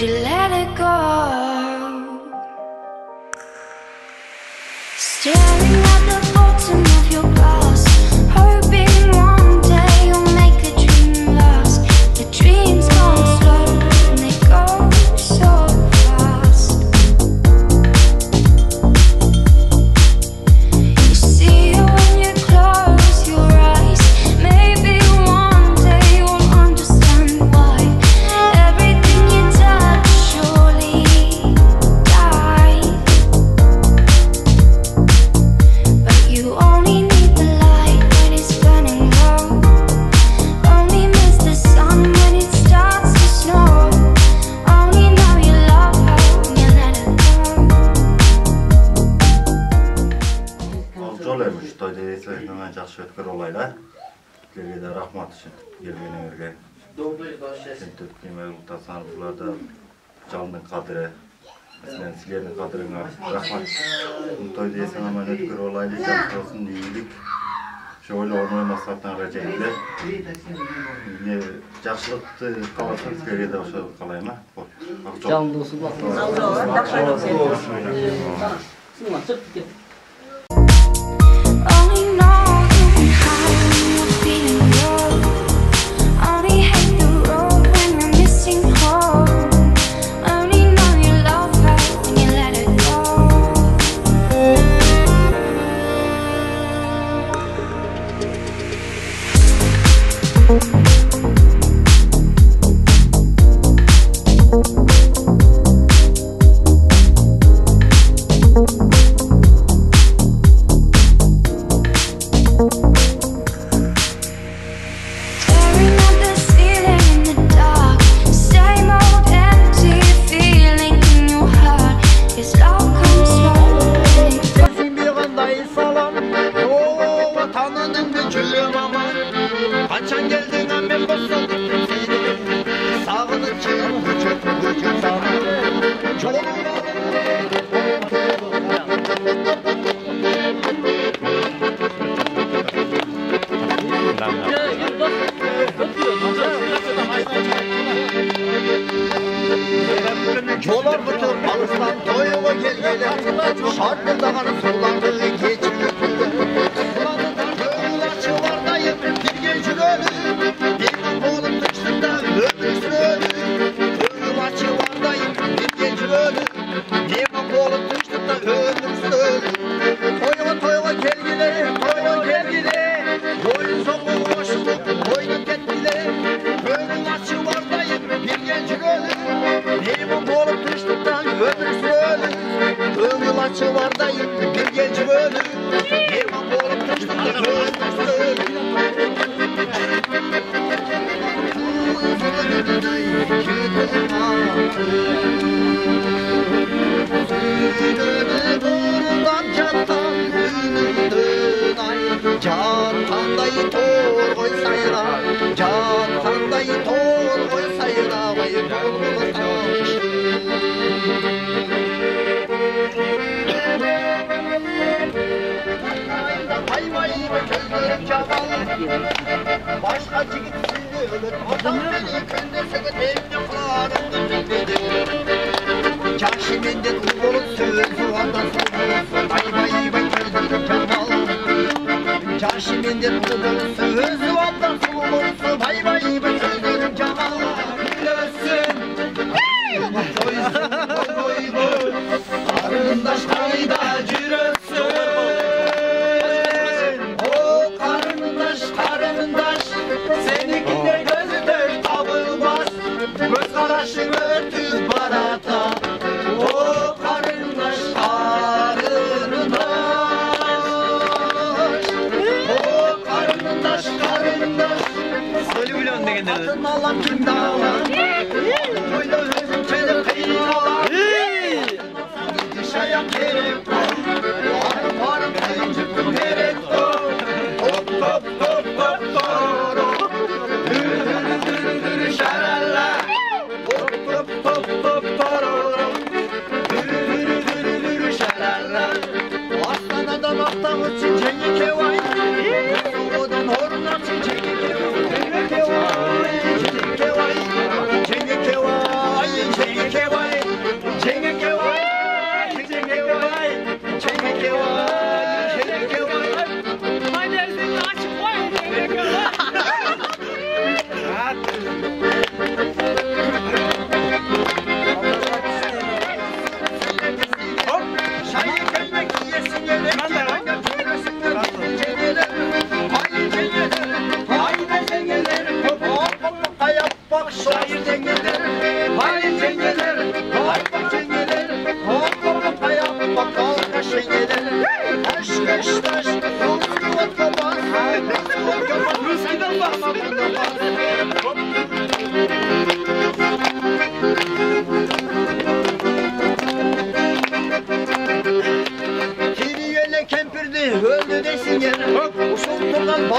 you let it go? Staring at the bottom of your glass, hoping one day you'll make the dream last. The dreams come slow and they go so fast. You see it when you close your eyes. Maybe one day you'll understand why everything you touch surely dies. But you only need the light when it's burning low. Only miss the sun when it starts to snow. Only know you love her when you let her go. Жол эмиш тойда эсебетинен жакшы өткөр олайла. Силерге да рахмат үчүн келгениңерге. Сентип неме утасаң буларда жалдын кадыры. Мен силердин кадырыңа рахмат. Тойда эсебетинен өткөр олайлы, жакшы болсун, ийгилик. Şöyle olmaya masraftan rejekle. Ne жақсылықты қаласың сізге де осы қалай ма? Жалынды осы бақ. Only know you've been high when you're feeling low. Only hate the road when you're missing home. Only know you love her when you let her go. Staring at the ceiling in the dark, same old empty feeling in your heart. This love comes slow and it Sen bir kандай salam, ooo vatanının gücüm aman. Kaçan geldin amen boşaldık seni. Sağlıkçım gücüm sana. Jolar bütün alıstan toyuğa gelgele. Şarkıdağın sulandığı geçiyor. Sulandılar köylaşı vardayım bir gece ölüm. Benim oğlum dışında ömürsün ölüm. Köylaşı vardayım bir gece ölüm. Benim oğlum dışında ömürsün ölüm. Toyuğa gelgele, toyuğa gelgele. Boyun sonu boşluk, boyun ketgile. Köylaşı vardayım bir gece ölüm. Benim oğlum dışında ömürsün ölüm. Köylaşı vardayım bir gece ölüm. Benim oğlum dışında ömürsün ölüm. Can qanday to'r qo'ysayra, can qanday to'r qo'ysayra, voy Vay gözlerim camal. Başka jigit sizni ölür. Adam beni köndesege temde kılarım dedi. Çarşımenden ulup sözü anda sorulsun. Vay gözlerim camal. Çarşımenden ulup sözü anda sorulsun. Vay gözlerim camal. Gülürsün. Koysun boynu. Arındaş kayda cürürsün. Karındaş, seninkine gözler tabılmaz. Göz karışın örtüz barata. O karındaş. O karındaş. Söyle biliyorsun ne genelde. Atın alan kim dağlar. Böyle özüm çelir kıyılar. Gidiş ayak gerek var. Varım kıyıncıkım gerek var. Hop hop hop hop toro. Dürü şaralla. Hop hop hop hop toro. Dürü şaralla. Astana'dan Akdamız çiçeği kevay. Soğudan Hornat çiçeği kevay. Çiçeği kevay. Çiçeği kevay. Çiçeği kevay.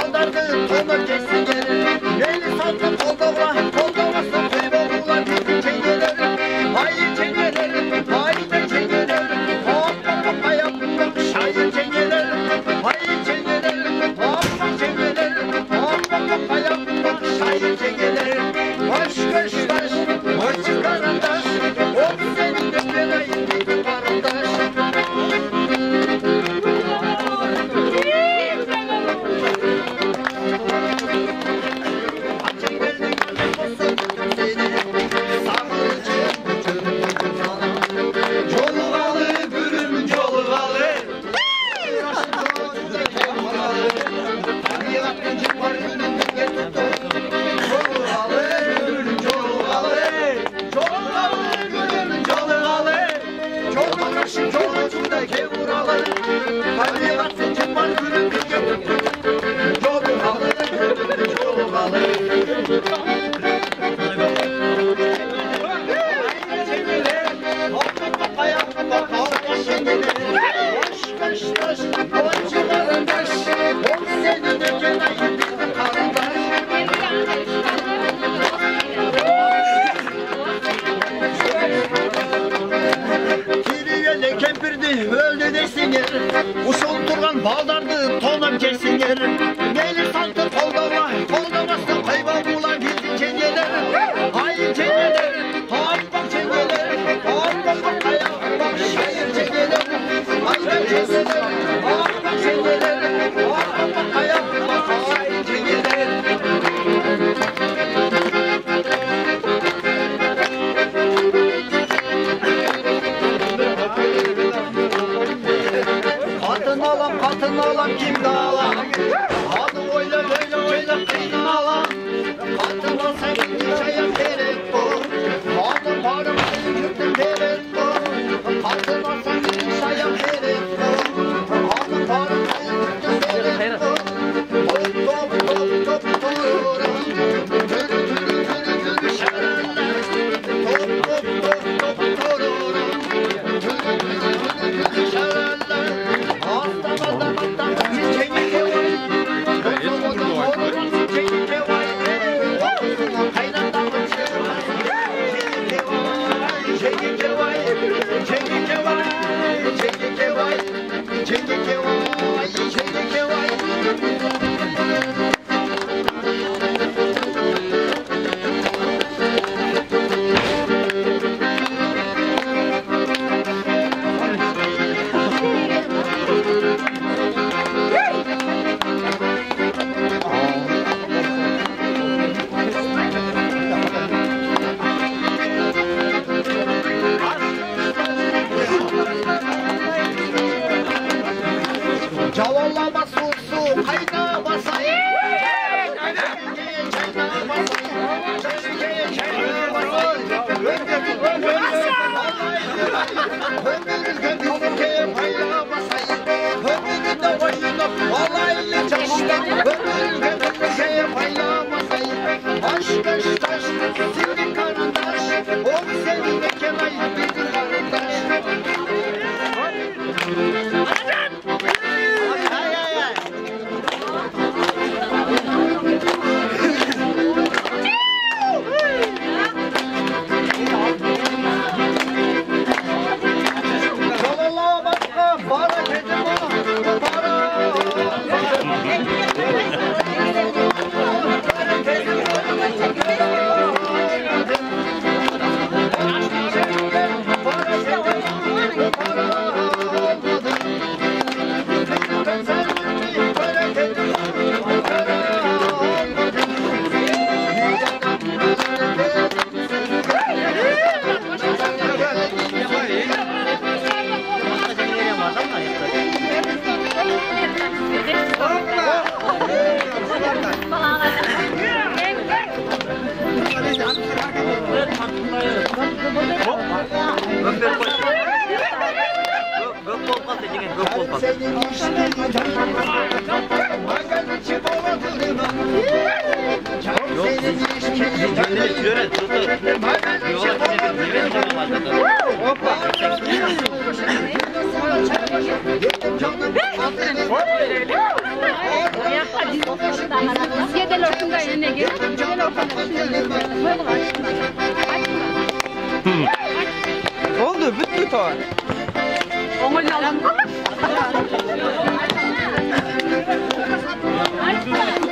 baldardı tonlar geçsin gelir. Neyli sattı koldava, koldavası kıyboğular bizim çengeler. Hayır çengeler, hayır da çengeler. Hop hop hop ayak bakış hayır çengeler. Hayır çengeler, hop hop çengeler. Hop hop hop ayak bakış hayır çengeler. Hoş kışlaş, hoş karandaş. Hop senin de belayın bir karandaş. Öldü desin yer, usul durgan baldardı tonam kesin yer. Gelir santır koldava, koldaması kayba bulan gizli çengeler. Hayır çengeler, hop bak çengeler. Hop bak bak ayak bak şehir çengeler. Hayır çengeler, hop bak çengeler. Hop bak bak ayak bak şehir çengeler. Katın alam kim dağlam? Adı öyle böyle öyle kıyın alam. Katın alsa gitti çaya gerek bu. Adı varım kıyın gerek bu. Katın alsa gitti çaya gerek bu. Adı varım kıyın gerek bu. Top top top top turum. Tülü tülü tülü tülü şerenler. Top top top top turum. Tülü tülü tülü şerenler. Cavallama su kaynağı basayım. Hop! Yedel ortunda yine gir. Yedel ortunda Oldu, bitti toy. Onu yalan.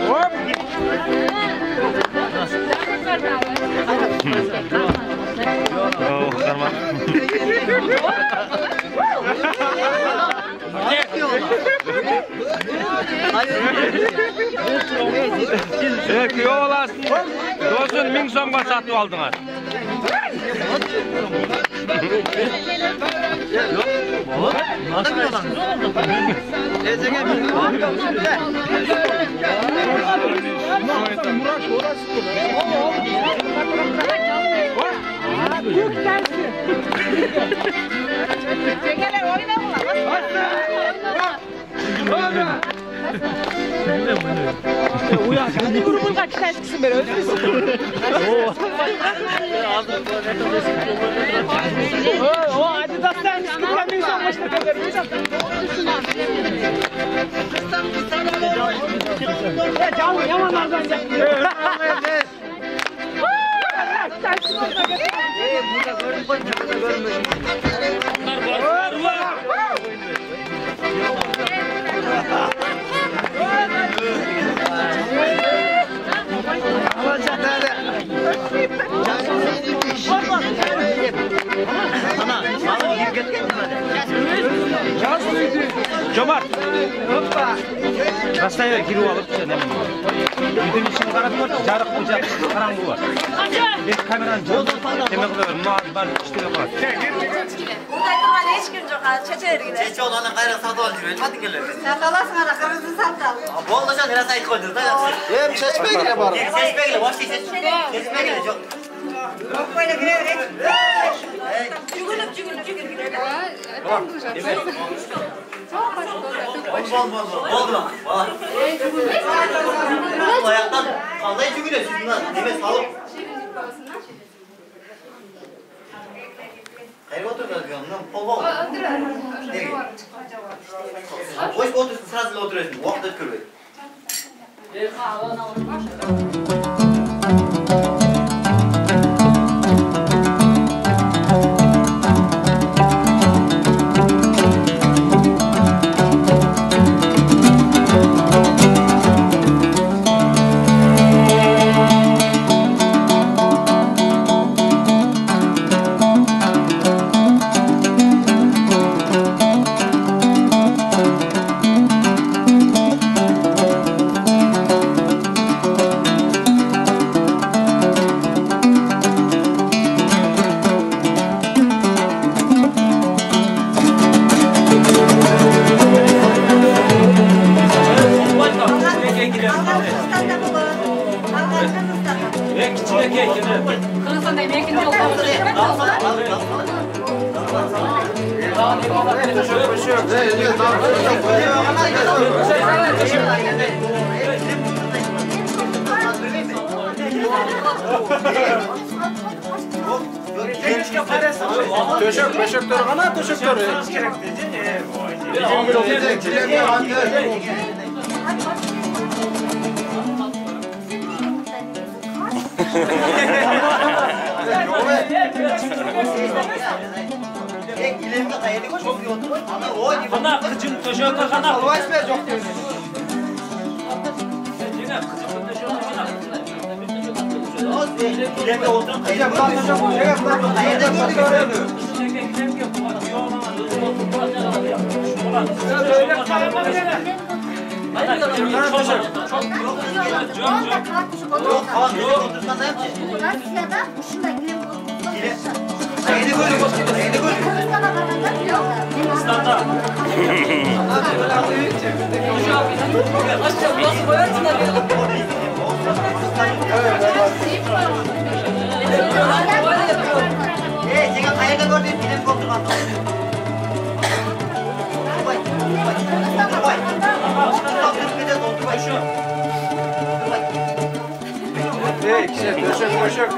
Hop. Oh, karma. Köy olasın. Dostun 1000 so'mga satib oldinglar. Cömert. Hoppa. Rastaya girip alıp sen hemen. Bütün işini qarab ko'r, jarıq olacak, qaranğı var. Ben kameranı jo'q. Demek qilib, ben iştire qo'yaman. Buradaydı bana hiç gün yok. Çeçergide. Çeçe olanın kayrak satı alıyor. Hadi gelin. Sen alasın ana kırmızı sakal. Bolda can biraz ayık koydun da yapsın. Hem seçmeyle var. Seçmeyle boş değil. Seçmeyle çok. Yok böyle girer. Cügülüp girer. Oldu lan. Bu ayaktan kaldayı cügülüyorsun lan. Deme salıp. Hayır oturmuyor diyorum lan. Pol bol. Nereye? Boş otursun sırasıyla oturuyorsun. Vakit ötkürüyor. Töşek durğana töşek duruyor. Ana kıcın töşeğe kana. Alvays ver yok diyor. Bilemde oturun. Hocam kalkacak bu. Yok falan yok otursan da yapacak. Rusya'da kuşunda giren Haydi böyle bakıyor. Haydi böyle. Standa. 제가 가야가 거리 비는 것도 같아. Töşek.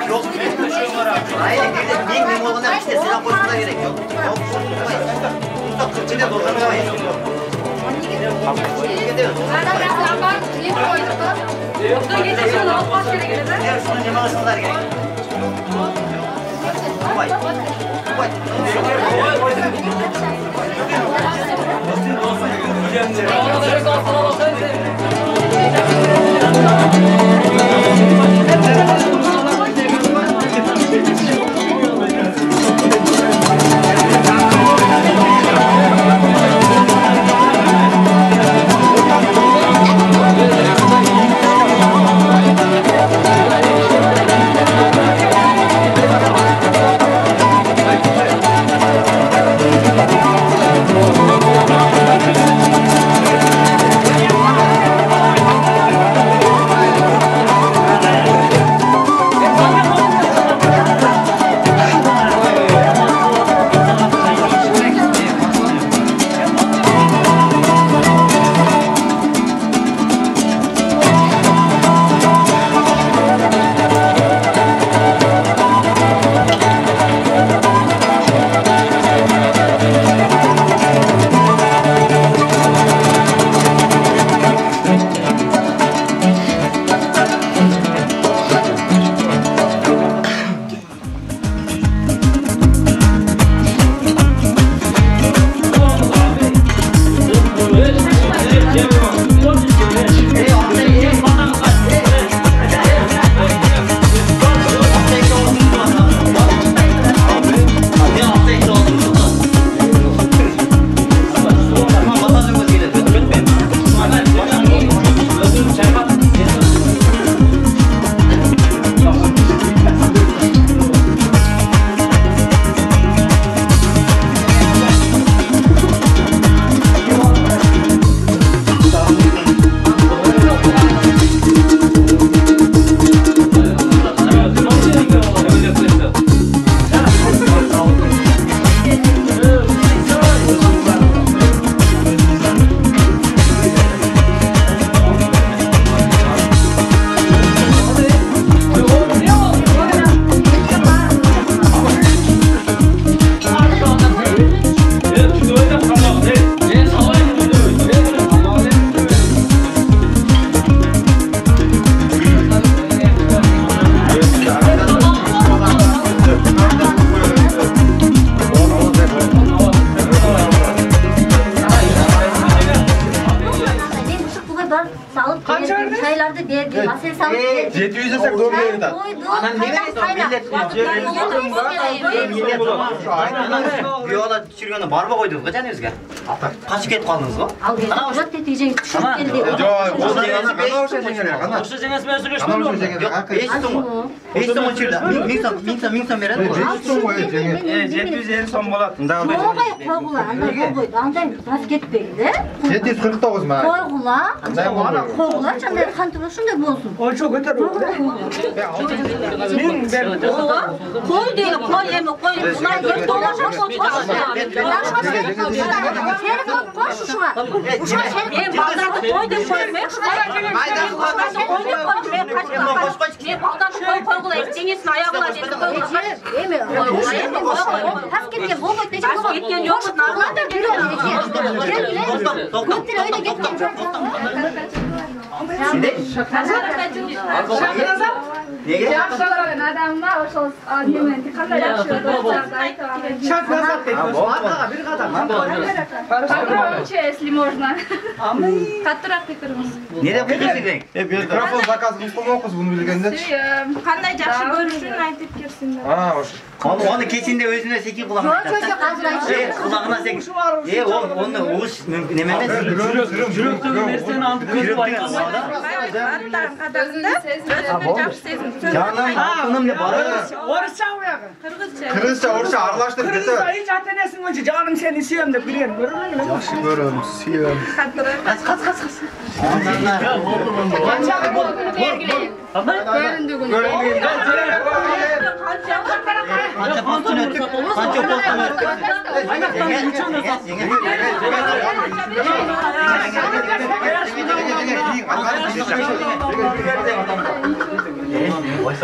Yok. Hayır, ne olduğuna işte selam koymana gerek yok. Yok. Usta kırçıda doldurmayız. Şunun yemeğe gerek. Vay. Vay. Çaylarda diye masaya salıp 700'e sen görmeye gider. Anam ne Yola düşürgende barba koydunuz kaçan özge? Kaçıp ketip kaldınız mı? Al geldi. Jot dedi diyeceğin düşüp geldi. Осы жеңесімен сөйлеспейді ма? Жоқ, 500 сом. 500 сом өшірді. 1000 сом береді ғой. 750 сом болады. Жоғай қойғыла, андай қойғойды. Андай бас кетпейді. 749 ма? Қойғыла, қойғыла, жандай қантылы шындай болсын. Onça götür. Қой дейді, қой емі, қой. Бұлар бір долаша қойды. Қойшы шуға. Мен балдарды қой деп қоймай. Мен балдарды қой қойғыла, еңесін аяғыла деді қойғыла. Емі, тас кеткен болмайды деген ғой. Тас кеткен жоқ. Нағылады Жақшылығын адамға ошол немен қандай жақшы Şart назад dedi. Arkaga bir kadar. Погромче, если можно. Қаттырақ кетіріңіз. Неде құйдыңыз? Mikrofon zakaz qilib qo'ymoqmiz buni bilganda. Қандай жақсы көрушін айтып керсіңдер. Оны кечінде өзіне секи құлағына айтады. Құлағына сек. Оны уыз неме емес. Жүректегі нәрсені антып көзіп айтасың. Аттарын қадағында өзімді жақсы сезім. Жаным, aqlım ne bana? Orası ayağı. Kırızca, orça arlaştır Kırızca getir. hiç atenesin önce canım seni suyum da bilen. Görür müsün? Yaxşı görürüm, suyum. Kaç. Qancha postdan o'tib, qancha postdan o'tib. Voy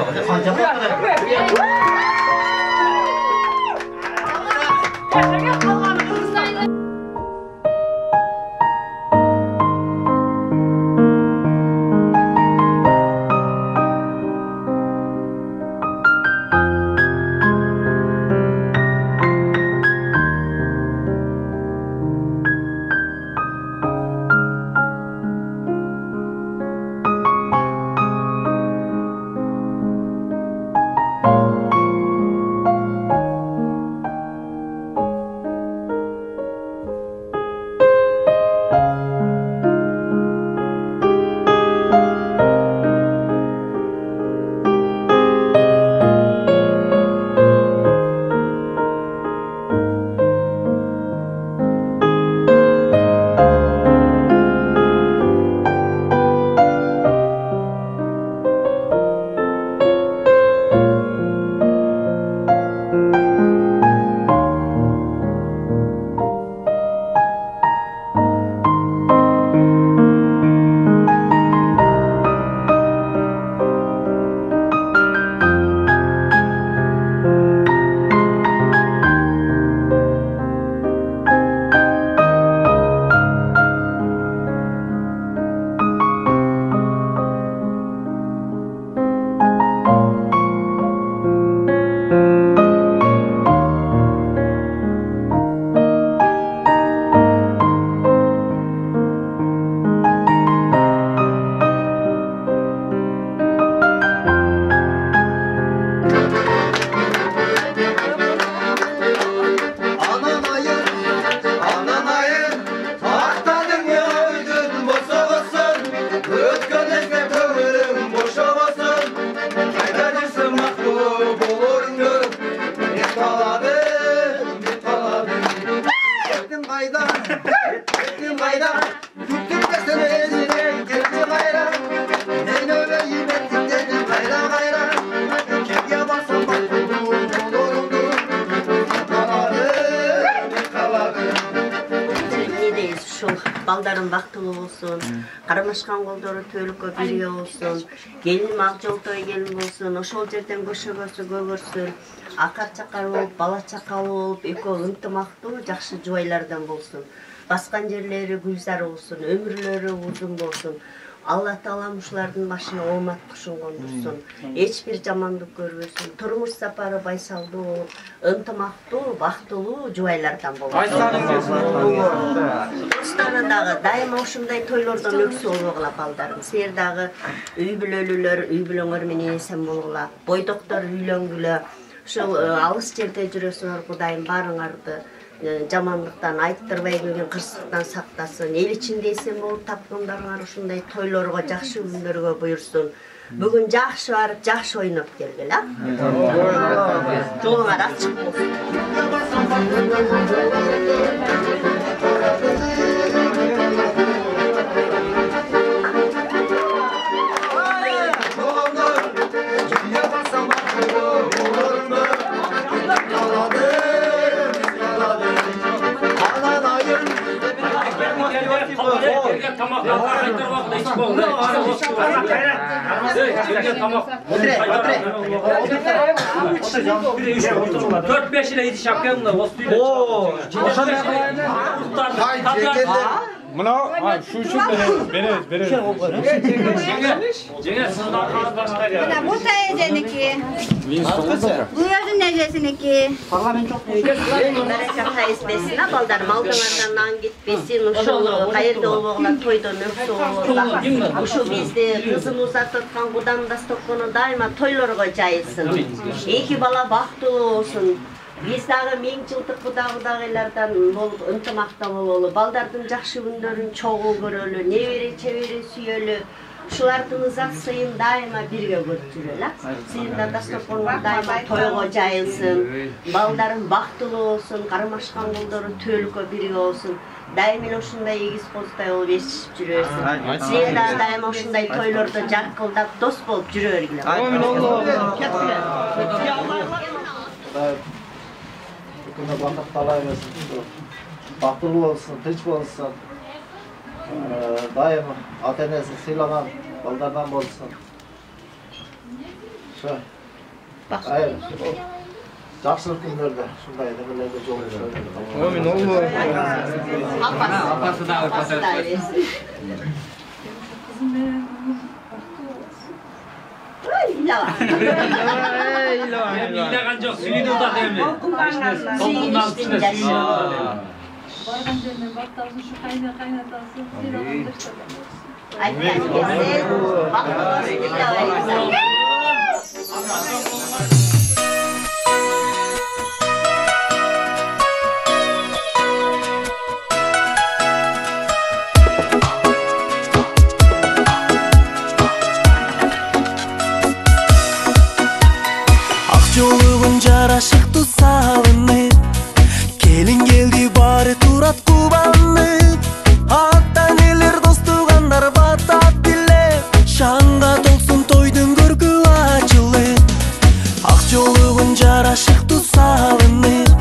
Baldarın baktılı olsun, karamaşkan kolları töylükö biri olsun, gelinim Akjoltoy gelin olsun, oşol жерден көшөгөсү көгөрсүн, акар чакар болуп, бала чакал болуп, экөө ынтымактуу, жакшы жубайлардан болсун. Баскан жерлери гүлзар болсун, өмүрлөрү узун болсун. Allah Taala ушулардын башына оомат кушун кондурсун. Эч бир жамандык көрбөсүн. Турмуш сапары байсалдуу болуп, ынтымактуу, бактылуу жубайлардан болот. Достары дагы дайыма ушундай тойлордон өксү болбогула балдарым. Силер дагы үй бүлөлүүлөр, үй бүлөңөр менен эсен болгула. Бойдоктор үйлөнгүлө. Ушул алыс жерде жүрөсүңөр, Кудайым барыңарды жамандыктан, айттырбай келген кырсыктан сактасын. Эл ичинде эсен болуп тапкандарыңар ушундай тойлорго, жакшы күндөргө буйрсун. Бүгүн жакшы барып, жакшы ойноп келгиле. Жолуңар ачык болсун. Dört beş ile yetiş yapıyorum o Mına şu beni. Cengiz sizin arkanız başka yer. Bu sayıdaki. Bu yazın necesiniki. Parlament çok Baraka ismesine baldarım aldığınlardan nan gitmesin. Uşul kayırda olmağına toydan öpsü olur. Uşul bizde kızını uzatırken kudan da stokkunu daima toylarına cayılsın. İki bala baktılı olsun. Biz dağı 1000 жылдык кудагыдагылардан болуп ынтымактуу болуп, балдардын жакшы күндөрүн чогуу көрөлү, небере чебере сүйөлү. Ушулардын ызат сыйын дайыма бирге көрүп Сыйында дастарконго дайыма тойго жайылсын, балдарым бактылуу болсун, кармашкан колдору төөлүккө бирге болсун. Дайыма эле ушундай эгиз козутай болуп эчишип жүрөсүн. Силер дагы дайыма ушундай тойлордо жаркылдап дос болуп жүрө бергиле. Buna bakıp talaymasın, baktılı olsun, tıç olsun, daima atenesi silanan baldardan olsun. Hayır. Жақсылық күндерде шындай нәмелерге жол жүреді. Amin Allah. Apası da İlagan çok suyunu da değil mi? Toplumdan içinde suyunu da değil mi? Bargan жеріне бақталсын, şu kaynatасы, сыйлағанды Жолығын жарашықты сағынып келін келді бары турат кубанып аттан елер достуғандар батат дилеп шаңға толсын тойдың көркі açылып ақ жолығын жарашықты сағынып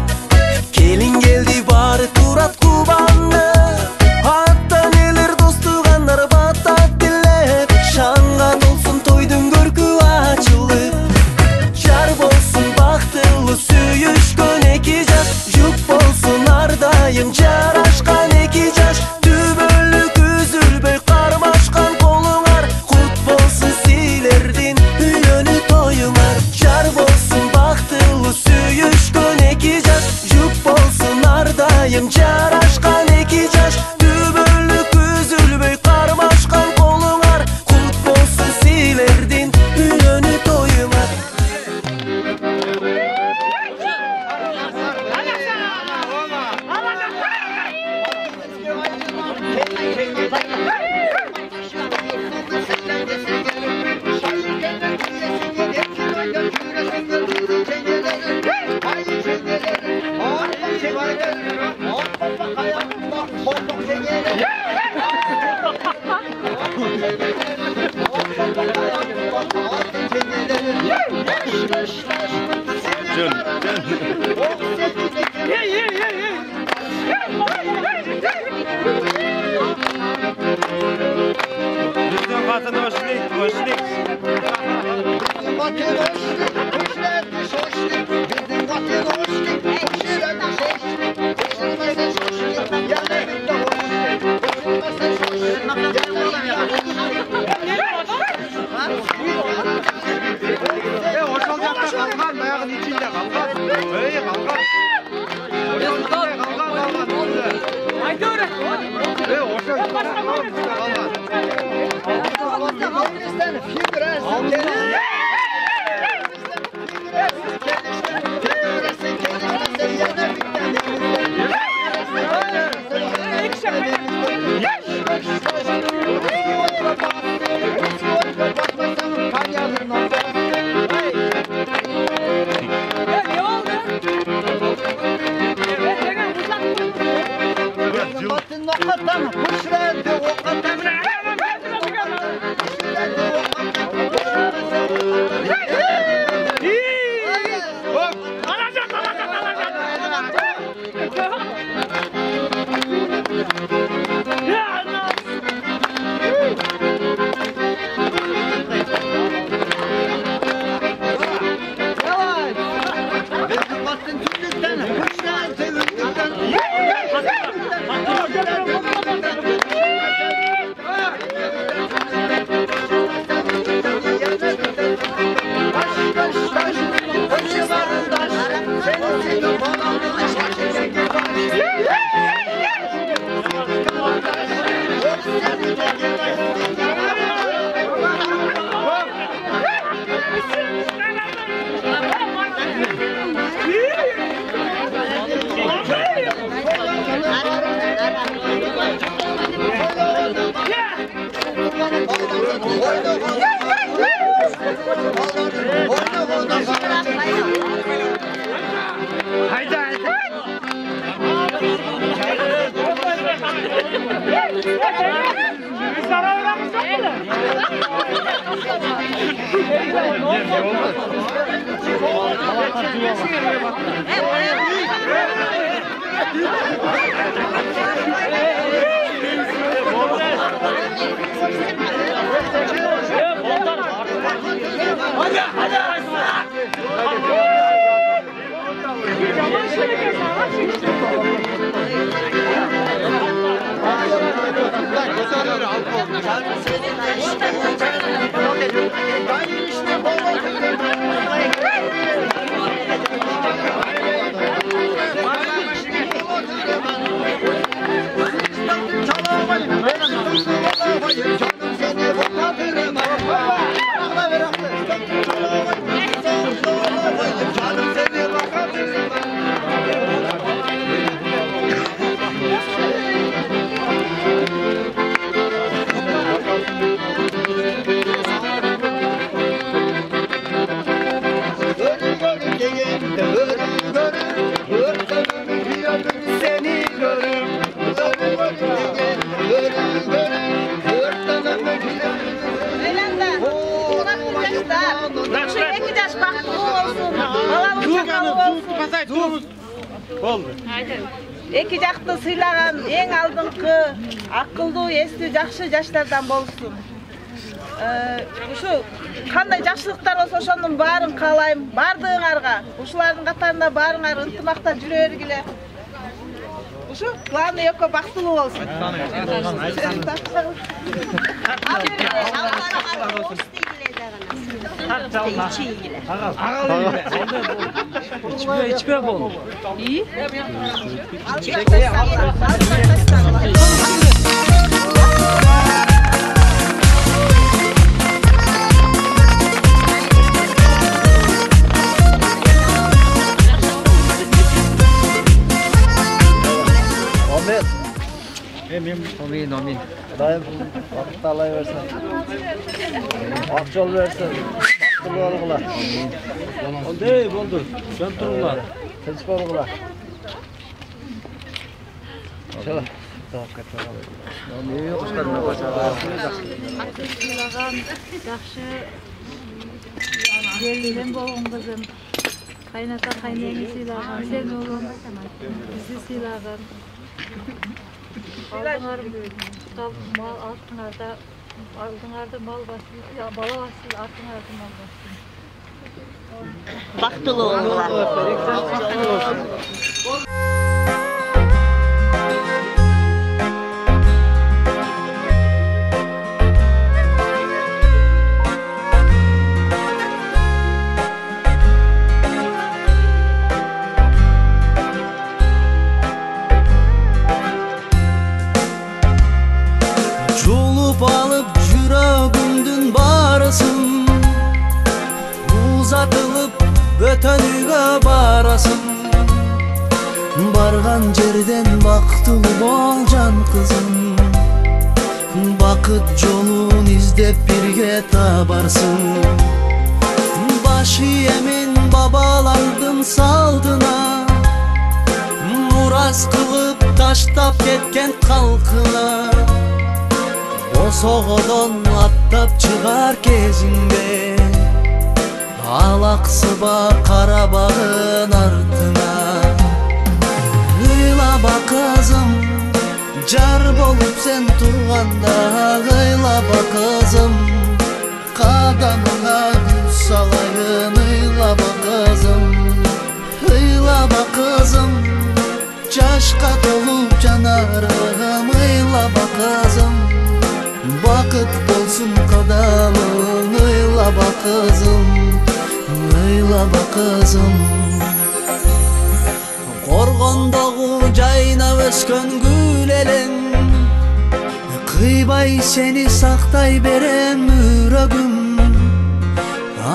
келін келді бары турат кубанып аттан елер достуғандар батат дилеп шаңға толсын тойдың көркі açылып жар болсын бақтылы сүйішкен екі жас жүк болсын ардайым жарашқан екі жас түбөлік үзілбей қармашқан қолыңар құт болсын силердин үйөні тойыңар жар болсын бақтылы сүйішкен екі жас жүк болсын ардайым жарашқан екі жас түбөлік үзілбей қармашқан қолыңар құт болсын силердин үйөні тойыңар Hadi. Эки жакты сыйлаган эң алдыңкы акылдуу, эстүү, жакшы жаштардан болсун. Ушу кандай жакшылыктар болсо ошонун баарын каалайм. Бардыгыңарга, ушулардын катарында баарыңар ынтымакта жүрө бергиле. Ушу главный экөө бактылуу болсун. İçme bol. İyi. Amin. Dayım vakit alayversin. Ak yol versin. Baktırlı olgular. Oldu, oldu. Can turunlar. Tinç olgular. Şöyle. Ne kuşlarına başarılar. Жақшы жерден болған қызым, қайната қайнеңі сыйлаған, сен оғын бізді сыйлаған. Алдыңарды мал басын, бала басын, артыңарды мал басын. Бактылуу болуңар. Жолуп алып жүрөгүмдүн баарысын, узатылып бөтөн үйгө барасың. Барган жерден бактылуу бол жан кызым, бакыт жолун издеп бирге табарсың. Баш ийемин бабалардын салдына, мурас кылып таштап кеткен калкына. Осоғодон аттап чыгар кезиңде, алаксыба карабагын артыңа. Ыйлаба кызым, жар болуп сен турганда. Ыйлаба кызым, кадамыңа гүл салайын. Ыйлаба кызым, ыйлаба кызым, жашка толуп жанарым. Ыйлаба кызым, бакыт болсун кадамың. Ыйлаба кызым, ыйлаба кызым. Коргондогу жайнап өскөн гүл элең, кыйбай сени сактай берем үрөгүм.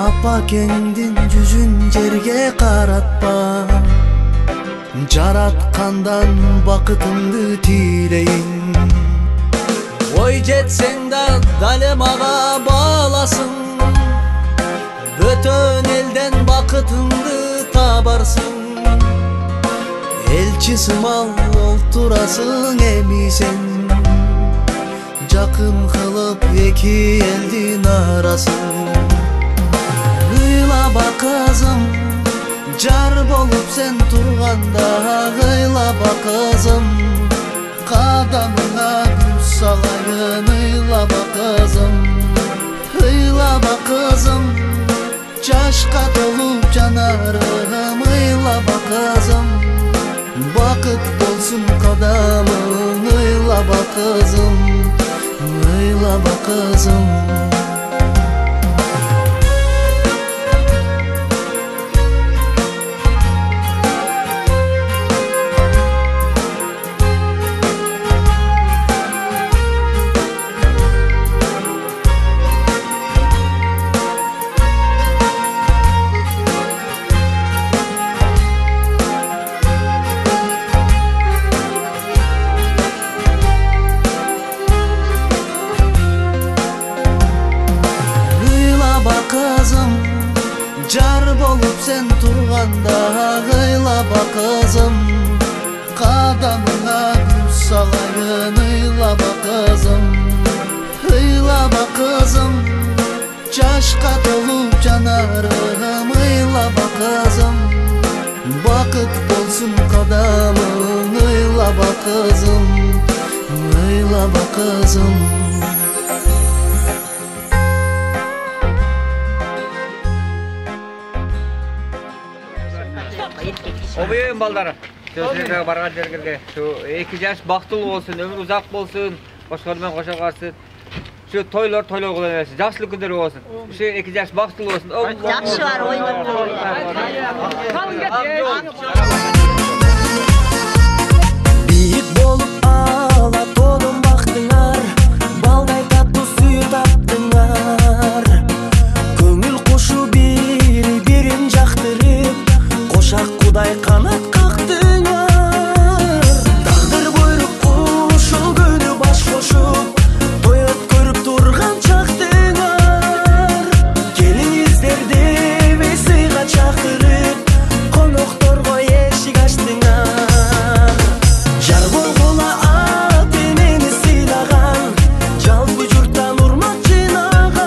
Апакеңдин жүзүн жерге каратпа, жараткандан бакытыңды тилейин. Ой жетсең да дале мага баласың, бөтөн элден бакытыңды табарсың. Элчи сымал олтурасың эми сен, жакын кылып эки элдин арасын. Ыйлаба кызым, жар болуп сен турганда. Ыйлаба кызым, кадамыңа гүл салайын. Ыйлаба кызым, ыйлаба кызым, жашка толуп жанарым. Ыйлаба кызым, бакыт болсун кадамың. Ыйлаба кызым, ыйлаба кызым. Жар болуп сен турганда ыйлаба кызым, кадамыңа гүл салайын ыйлаба кызым, ыйлаба кызым, жашка толуп жанарым ыйлаба кызым, бакыт болсун кадамың ыйлаба кызым, ыйлаба кызым. Обоюн балдары, сіздерге барған жергерге, 2 жаш бақтылы болсын, өмір ұзақ болсын, қошқармен қоша қарсын. Şu toylar kılaversin, yaşlı günleri olsun. Şu 2 yaş bақтылы olsun. Жақсы бар, ойнап Бийик болуп ала толун бактыңар, балдай таттуу сүйүү таптыңар. Көңүл кушу бири-бирин жактырып, кошак Кудай канат кактыңар. Тагдыр буйруп ушул күнү баш кошуп, той өткөрүп турган чактыңар. Келиңиздерди сыйга чакырып, конокторго эшик ачтыңар. Жар болгула аты мени сыйлаган, жалпы журттан урмат жыйнаган.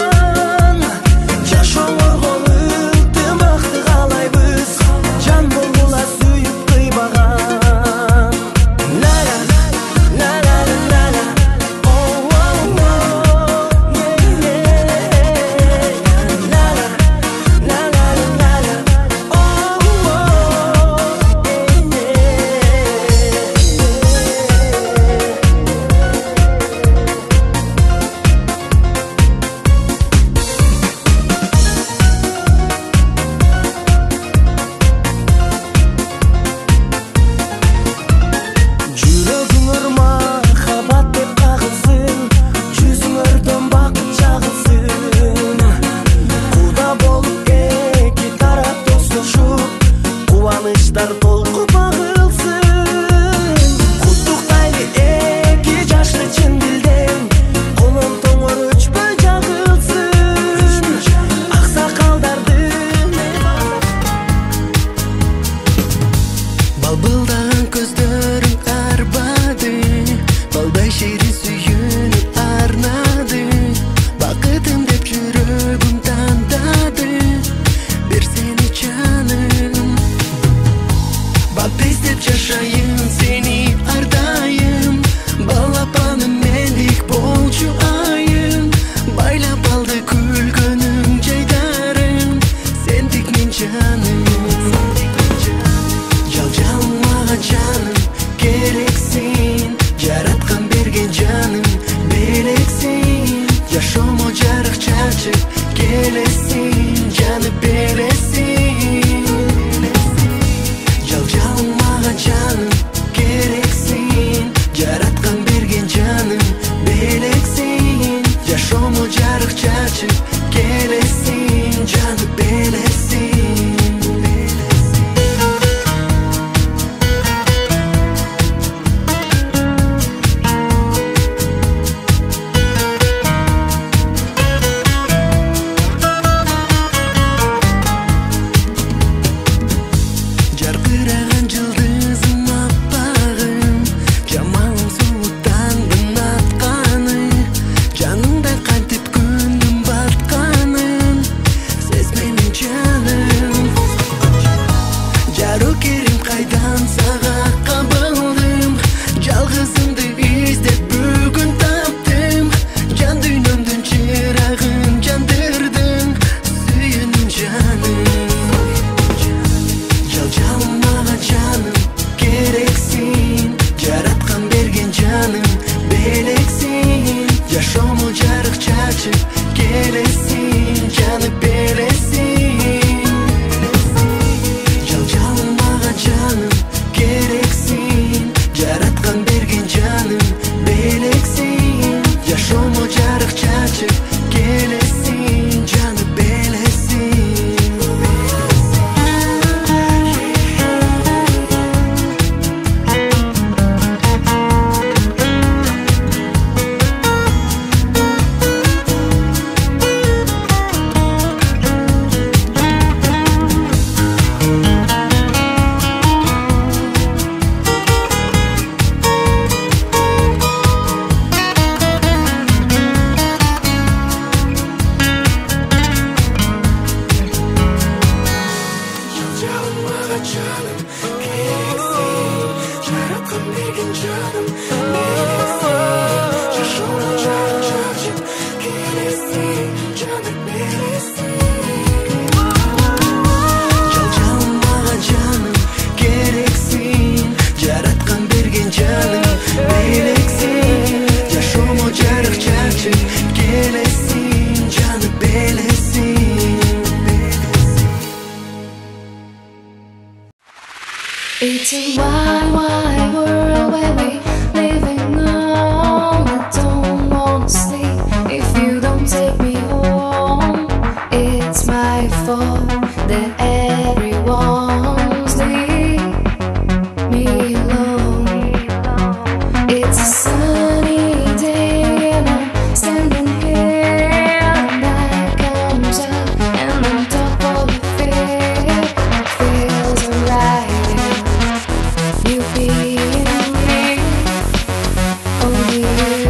It's a wide, wide world where we living on. I don't wanna sleep if you don't take me home. It's my fault that everyone's leave me alone. It's a sunny day and I'm standing here, and I comes up and on top of the fear feels alright. You being me, only you.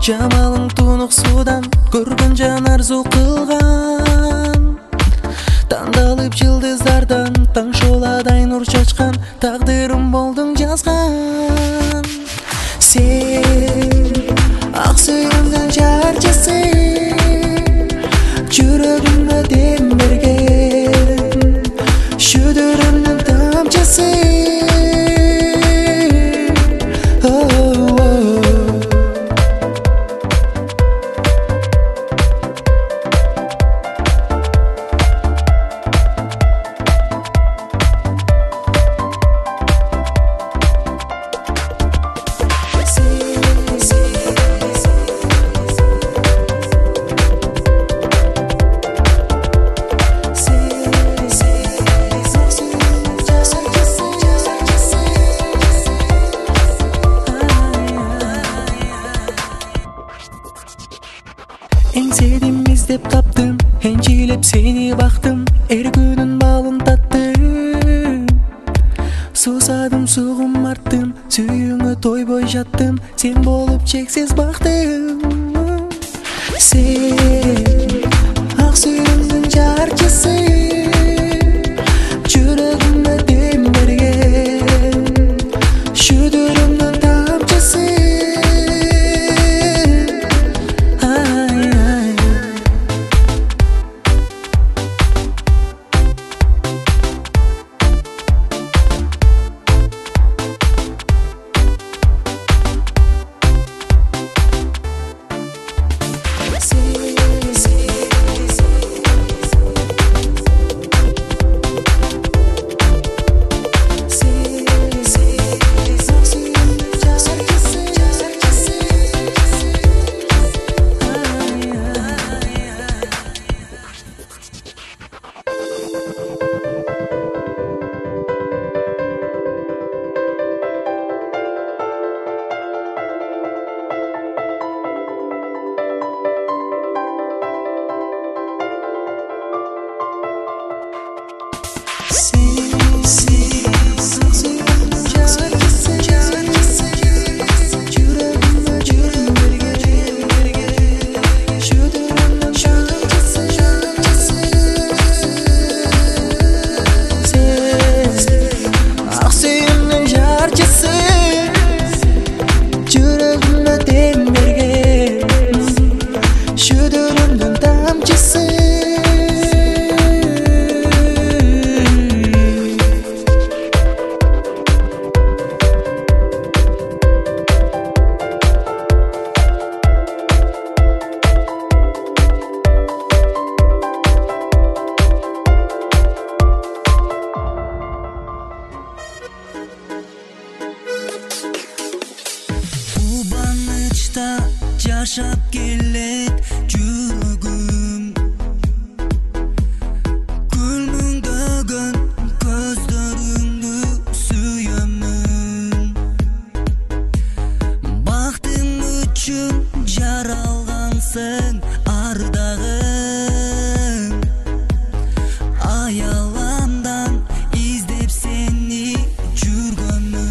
Жамалың тұнық судан көрген жан арзу қылған, таңдалып жылдыздардан En sevdim izlep taptım, hençilep seni baktım, her günün balın tattım. Susadım suğum arttım, suyuңа toy boy jattım, sen bolup çeksiz baktım. Sen ak suyuңдун жарчысы, жүрөгүмө дем берген, шүдүрүмдүн тамчысы. Yaşap kellet жүрөгүм, күлмүңдөгөн көздөрүңдү сүйөмүн. Бактың үчүн жаралгансың ардагым, аяламдан издеп сени жүргөнмүн.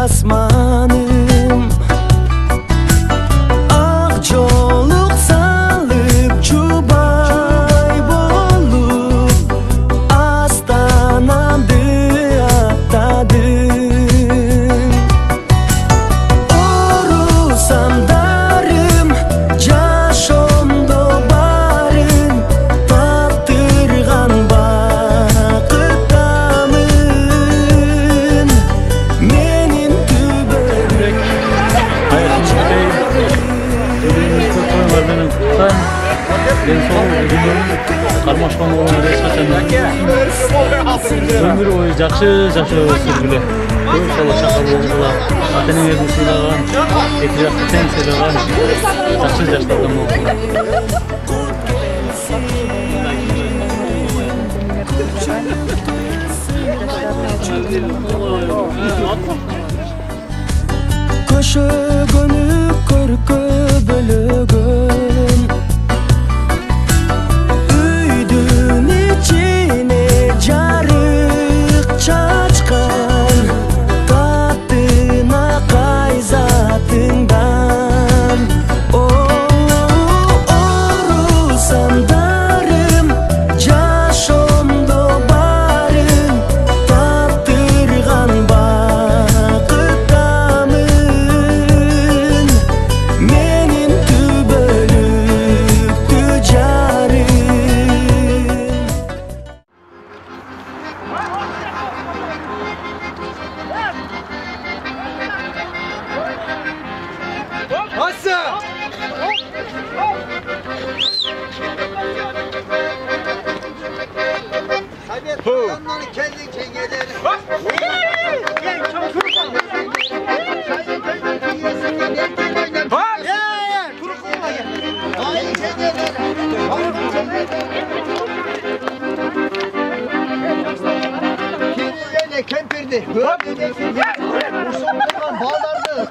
asmanım Ak joluk salıp çubay bolup Astanamdı atladım Orusam darım Jaşomdo barın Tattırgan bakıtamın Menin tübörüm Кармашкан болғанда ешқашан өмір бойы жақсы сүргілі. Көп жолы шақа болғыла, ата-енелерін сыйлаған, екі жақты тең сыйлаған, жақсы жастардан болғыла. Köşegönü körkö bölөгөн Üydün içine jarık çaçkan Tattına kayzatından Orusam darım Jaşomdo barın Tattırgan bakıtamın Menin tübölüktü jarım Kempirdi. Bağlardı.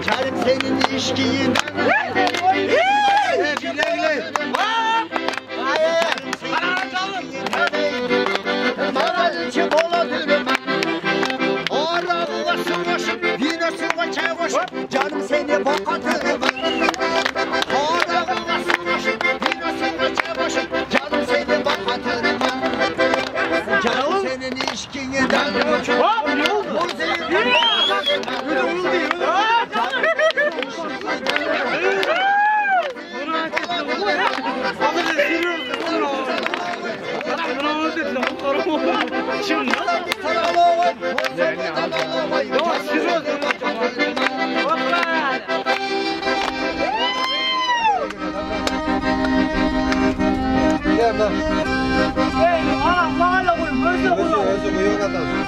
Canım senin ilişkiyinden Canım seni bakatırım Canım seni bakatırım Canım senin ilişkiyinden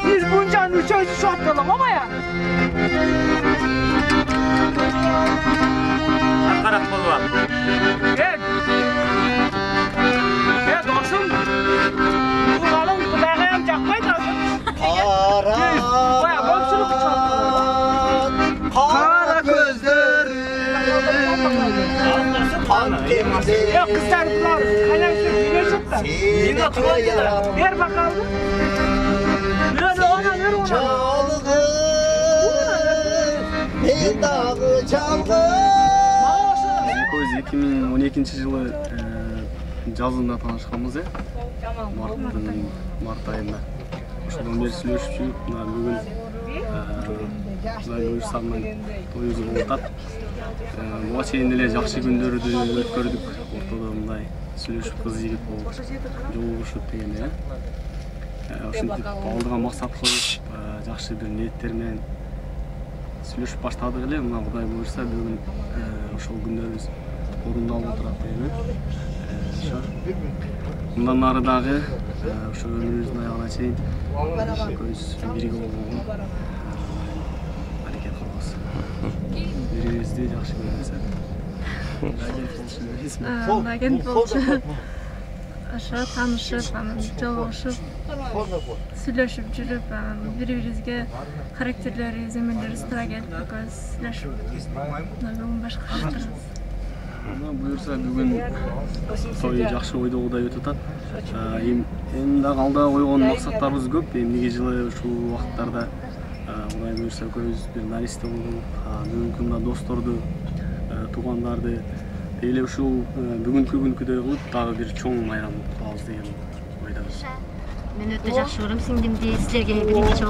Biz bunca nüçöz şu atkalım ama ya. Akarat bolwa. Dostum. Bu kalın kulağım çakmaydı azı. Baya komşuluk çaldı. Kara gözlerim Antemde Yok kızlar bunlar. Kaynak süt yine çıktı. Yine oturuyor. Ver bakalım. Ver ona ver ona. Çalgı Ne dağı çalgı 2012-жылы жазында таанышканбыз март айында. Ошондон бери сүйлөшүп жүрүп, мына бүгүн Кудай буюрса менен тоюбуз болуп атат. Буга чейин эле жакшы күндөрдү өткөрдүк. Ортодо мындай сүйлөшүп кыз жигит болуп жолугушуп дегенде. Ошентип алдыга максат коюп, жакшы бир ниеттер менен сүйлөшүп баштадык эле. Мына Кудай буюрса бүгүн ошол күндөрүбүз орындалып отырат дейм. Мындан ары дагы ошо өмүрүбүздүн аягына чейин көз бирге болгонго аракет кылабыз. Бирибизди жакшы көрөбүз. Агент болчу. Ошо таанышып, анан жолугушуп, сүйлөшүп жүрүп, бири-бирибизге характерлерибиз, эмелерибиз туура келип, экөөбүз сүйлөшүп, башка кылабыз. Буюрса бүгүн той жакшы ойдогудай өтүп атат. Эми дагы алда койгон максаттарыбыз көп. Эмнеге жылы ушул убакыттарда Кудай буюрса экөөбүз бир наристе болуп, бүгүнкү күндө досторду, туугандарды эле ушул бүгүнкү күнкүдөй кылып дагы бир чоң майрам кылабыз деген ойдобуз. Мен өтө жакшы көрөм сиңдимди. Силерге биринчи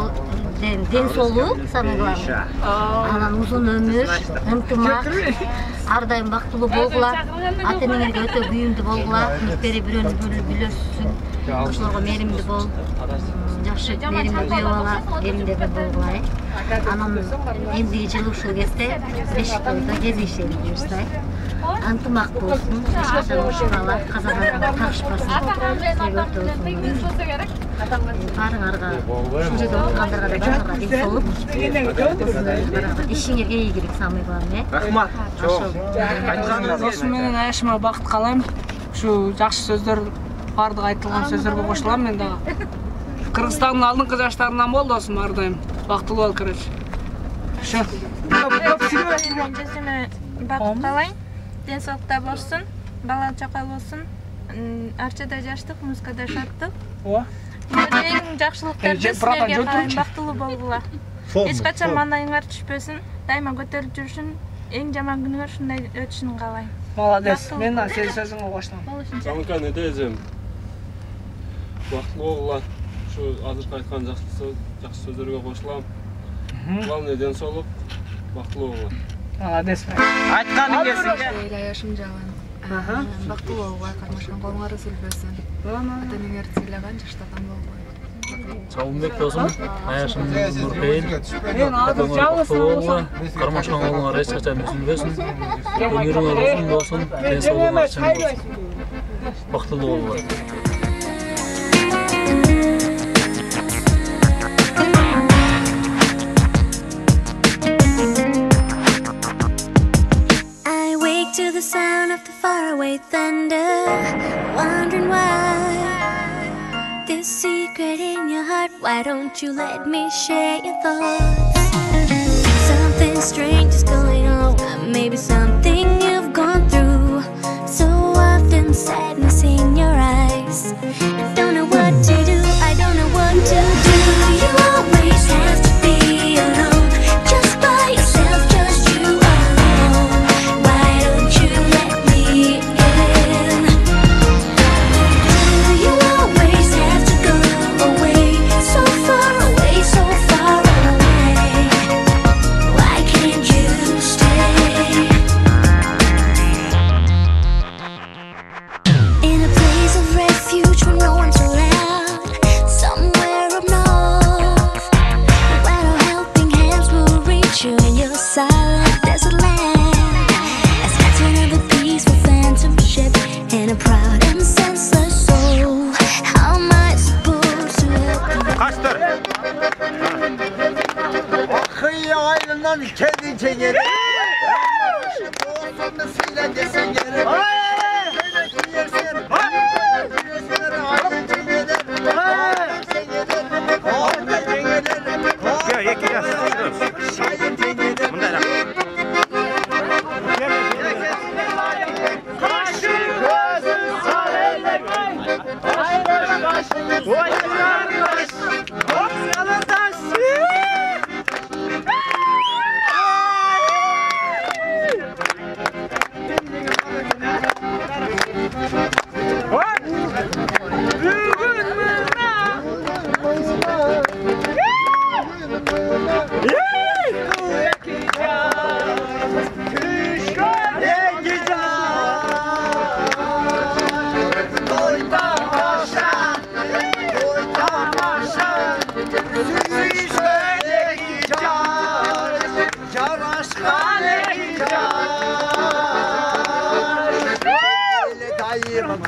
ден соолук, самый главный. Анан узун өмүр, ынтымак, ар дайым бактылуу болгула, ата-энеңерге өтө күйүндүү болгула, үмүттери бирөөнү билөсүн, ошолорго мээримдүү бол, жакшы мээримдүү күйөө бала, элиңдерде болгула. Анан эмдиги жылы ушул кезде Бешиктойдо кезигишели буюрса. Антымак болсун, эч качан ушугала, казага тагышпасын, себеп болсун. Барыңарга, ушул жерде отургандарга да баарыңарга ден соолук. Ишиңерге ийгилик, самый главный. Рахмат. Досум менен аяшыма бакыт каалайм. Ушу жакшы сөздөр, бардык айтылган сөздөргө кошулам мен дагы. Кыргызстандын алдыңкы жаштарынан бол досум, ар дайым бактылуу бол, короче. Ошо. Бакыт каалайм. Ден соолукта болсун, бала чакал болсун, арчада жаштык, музыкада шаттык. Эң жакшылыктарды силерге каалайм, бактылуу болгула. Эч качан мандайыңар түшпөсүн, дайыма көтөрүлүп жүрүшүн, эң жаман күнүңөр ушундай өтүшүн каалайм. Молодец, мен сенин сөзүңө кошулам. Самыкан эдежем. Бактылуу болгула. Ушу азыркы айткан жакшы сөздөргө кошулам. Главный ден соолук, бактылуу болгула. Молодец. Айтканың келсинге. Аяшым жагын. Бактылуу болгула, кармашкан колуңар үзүлбөсүн. Ата-энеңерди сыйлаган жаштардан болгула. Чалымбек досым, аяшым Нурпейил. Кармашкан колуңар эч качан үзүлбөсүн. Өмүрүңөр узун болсун, ден соолугуңар чың болсун. Бактылуу болгула. To the sound of the faraway thunder, wondering why this secret in your heart. Why don't you let me share your thoughts? Something strange is going on, maybe something you've gone through. So often sadness in your eyes. I don't know what to do, I don't know what to do. You always have to be alone, just by yourself, just you alone. Why don't you let me in? Do you always have to go away, so far away, so far away? Why can't you stay in a place of refuge where no one's around, somewhere up north, where no helping hands will reach you in your silent desert land? As captain of a peaceful phantom ship in a proud and senseless soul, how am I supposed to help you? Akıyı ayrılan kedi çengeri. Boğazını sile desen yeri.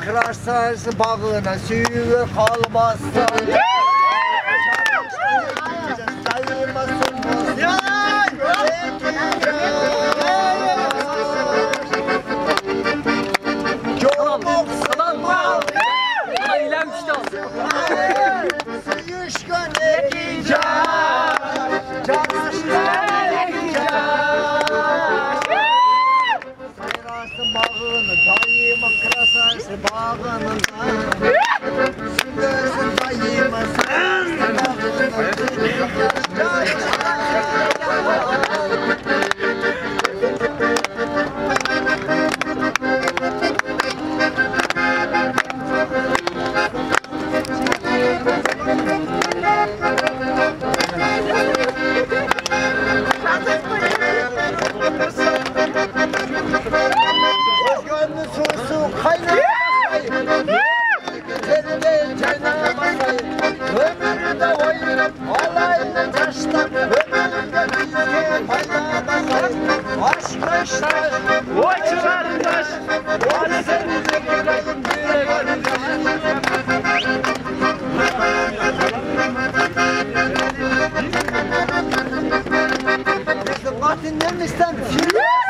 kırarsan bağına suyu kalmazsan. Martin, nimm mich dann.